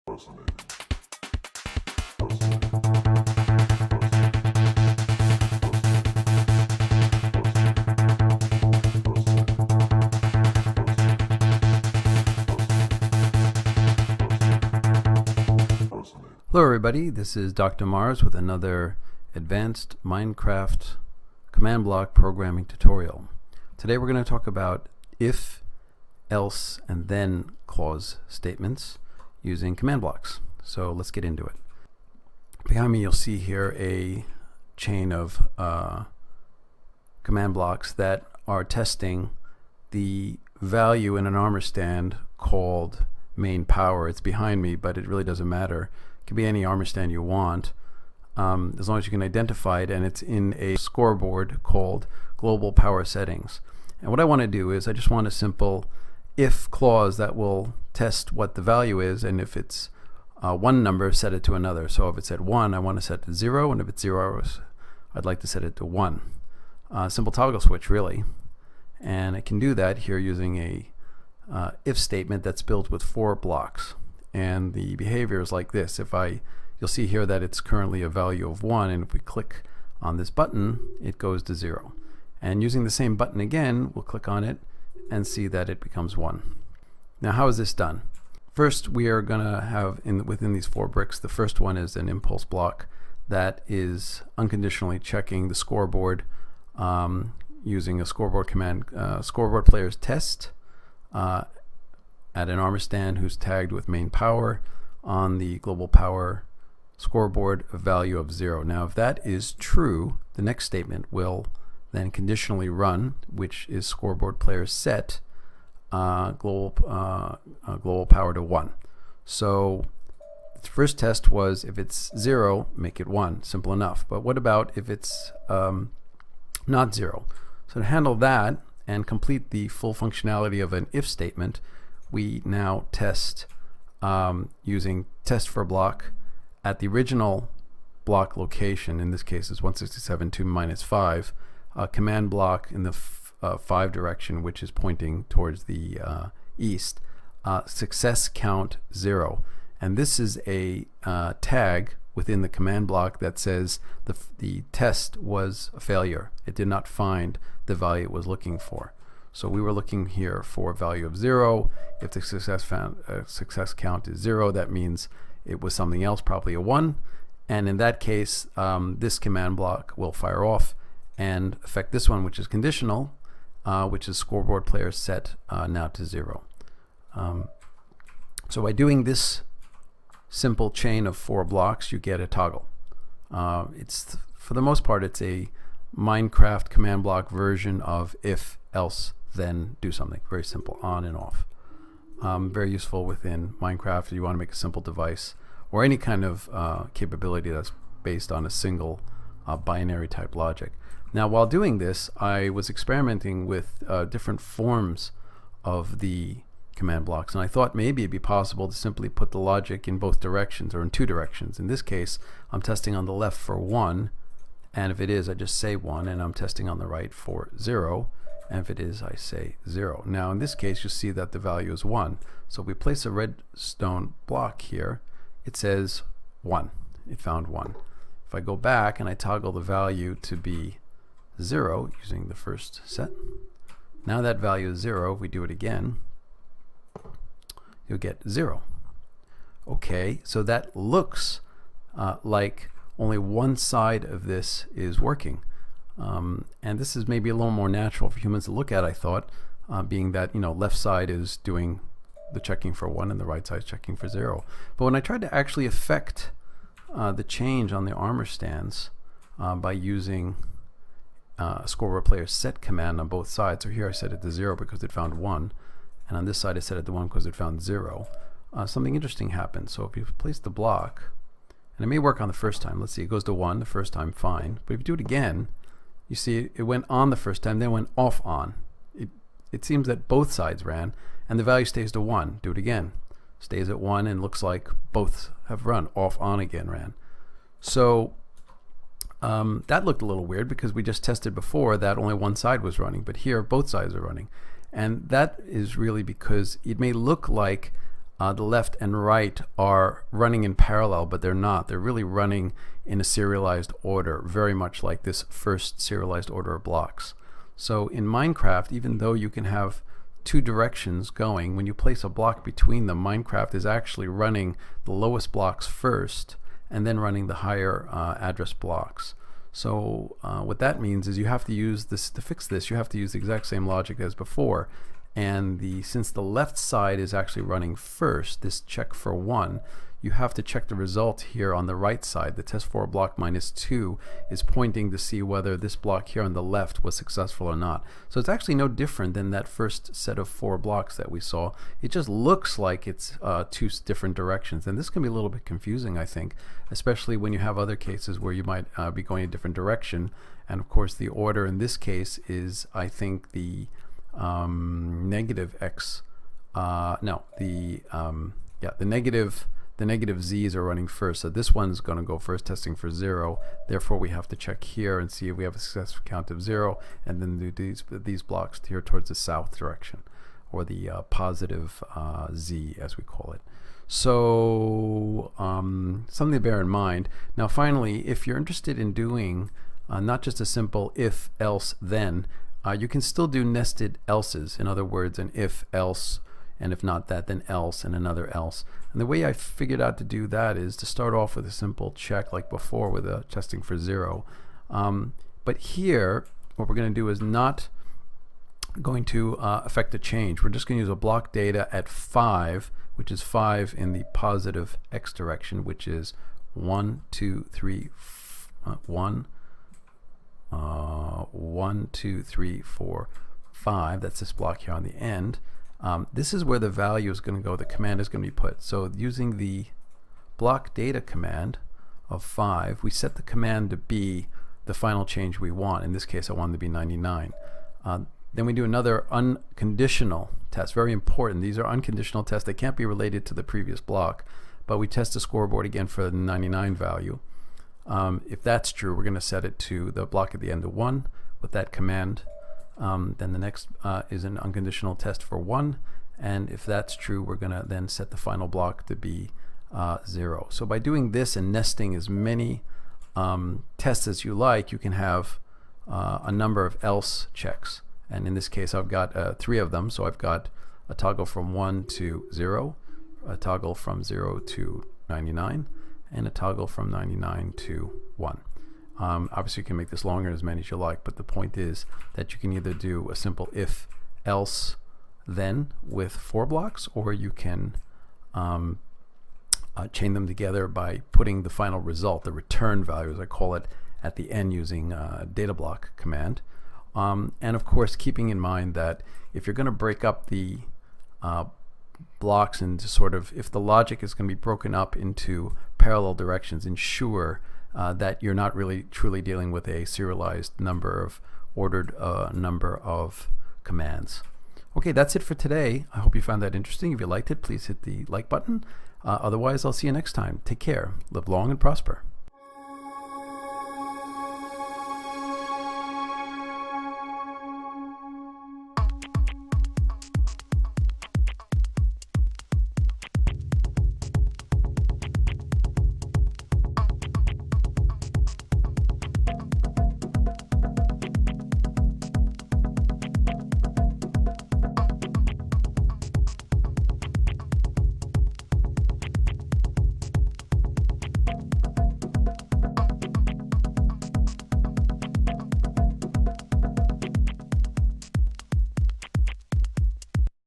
Hello everybody, this is Dr. Mars with another advanced Minecraft command block programming tutorial. Today we're going to talk about if, else, and then clause statements using command blocks. So let's get into it. Behind me you'll see here a chain of command blocks that are testing the value in an armor stand called main power. It's behind me, but it really doesn't matter. It can be any armor stand you want, as long as you can identify it, and it's in a scoreboard called global power settings. And what I want to do is I just want a simple if clause that will test what the value is, and if it's one number, set it to another. So if it's at 1, I want to set it to 0, and if it's 0, I'd like to set it to 1. Simple toggle switch, really. And I can do that here using a if statement that's built with 4 blocks. And the behavior is like this. You'll see here that it's currently a value of 1, and if we click on this button, it goes to 0. And using the same button again, we'll click on it and see that it becomes 1. Now, how is this done? First, we are going to have within these 4 bricks, the first one is an impulse block that is unconditionally checking the scoreboard using a scoreboard command, scoreboard players test at an armor stand who's tagged with main power on the global power scoreboard, a value of 0. Now if that is true, the next statement will then conditionally run, which is scoreboard players set global power to 1. So the first test was if it's 0, make it 1. Simple enough. But what about if it's not 0? So to handle that and complete the full functionality of an if statement, we now test using test for block at the original block location. In this case is 167.2-5, command block in the 5 direction, which is pointing towards the east, success count 0. And this is a tag within the command block that says the test was a failure. It did not find the value it was looking for. So we were looking here for a value of 0. If the success count is 0, that means it was something else, probably a 1. And in that case, this command block will fire off and affect this one, which is conditional, which is scoreboard player set now to 0. So by doing this simple chain of 4 blocks, you get a toggle. For the most part, it's a Minecraft command block version of if, else, then do something. Very simple, on and off. Very useful within Minecraft if you want to make a simple device or any kind of capability that's based on a single binary type logic. Now while doing this, I was experimenting with different forms of the command blocks, and I thought maybe it'd be possible to simply put the logic in both directions or in 2 directions. In this case, I'm testing on the left for 1, and if it is, I just say 1, and I'm testing on the right for 0. And if it is, I say 0. Now in this case, you'll see that the value is 1. So if we place a redstone block here, it says 1. It found 1. If I go back and I toggle the value to be 0 using the first set, now that value is 0. If we do it again, you'll get 0. Okay, so that looks like only one side of this is working. And this is maybe a little more natural for humans to look at, I thought, being that, left side is doing the checking for 1 and the right side is checking for 0. But when I tried to actually affect the change on the armor stands by using scoreboard player set command on both sides, so here I set it to 0 because it found 1, and on this side I set it to 1 because it found 0, something interesting happened. So if you place the block, and it may work on the first time, let's see, it goes to 1 the first time, fine, but if you do it again, you see it went on the first time, then went off on. It seems that both sides ran, and the value stays to 1. Do it again. Stays at 1, and looks like both have run. Off, on again ran. So that looked a little weird because we just tested before that only one side was running, but here both sides are running. And that is really because it may look like the left and right are running in parallel, but they're not. They're really running in a serialized order, very much like this first serialized order of blocks. So in Minecraft, even though you can have two directions going, when you place a block between them, Minecraft is actually running the lowest blocks first and then running the higher address blocks. So what that means is you have to use this to fix this. You have to use the exact same logic as before. And since the left side is actually running first, this check for 1, you have to check the result here on the right side. The test4 block -2 is pointing to see whether this block here on the left was successful or not. So it's actually no different than that first set of 4 blocks that we saw. It just looks like it's 2 different directions. And this can be a little bit confusing, I think, especially when you have other cases where you might be going a different direction. And of course, the order in this case is, I think, the negative x, the negative z's are running first. So this one's going to go first, testing for 0. Therefore, we have to check here and see if we have a successful count of 0, and then do these blocks here towards the south direction, or the positive z, as we call it. So something to bear in mind. Now, finally, if you're interested in doing not just a simple if, else, then, you can still do nested elses. In other words, an if, else, and if not that, then else, and another else. And the way I figured out to do that is to start off with a simple check like before with a testing for 0. But here, what we're going to do is not going to affect a change. We're just going to use a block data at 5, which is 5 in the positive x direction, which is 1, 2, 3, 1. 1, 2, 3, 4, 5. That's this block here on the end. This is where the value is going to go. The command is going to be put. So using the block data command of 5, we set the command to be the final change we want. In this case, I want it to be 99. Then we do another unconditional test. Very important. These are unconditional tests. They can't be related to the previous block, but we test the scoreboard again for the 99 value. If that's true, we're going to set it to the block at the end of 1 with that command. Then the next is an unconditional test for 1, and if that's true, we're going to then set the final block to be 0. So by doing this and nesting as many tests as you like, you can have a number of else checks. And in this case, I've got 3 of them. So I've got a toggle from 1 to 0, a toggle from 0 to 99, and a toggle from 99 to 1. Obviously, you can make this longer, as many as you like, but the point is that you can either do a simple if, else, then with 4 blocks, or you can chain them together by putting the final result, the return value, as I call it, at the end using data block command. And of course, keeping in mind that if you're going to break up the blocks into sort of, if the logic is going to be broken up into parallel directions, ensure that you're not really truly dealing with a serialized number of ordered number of commands. Okay, that's it for today. I hope you found that interesting. If you liked it, please hit the like button. Otherwise, I'll see you next time. Take care. Live long and prosper.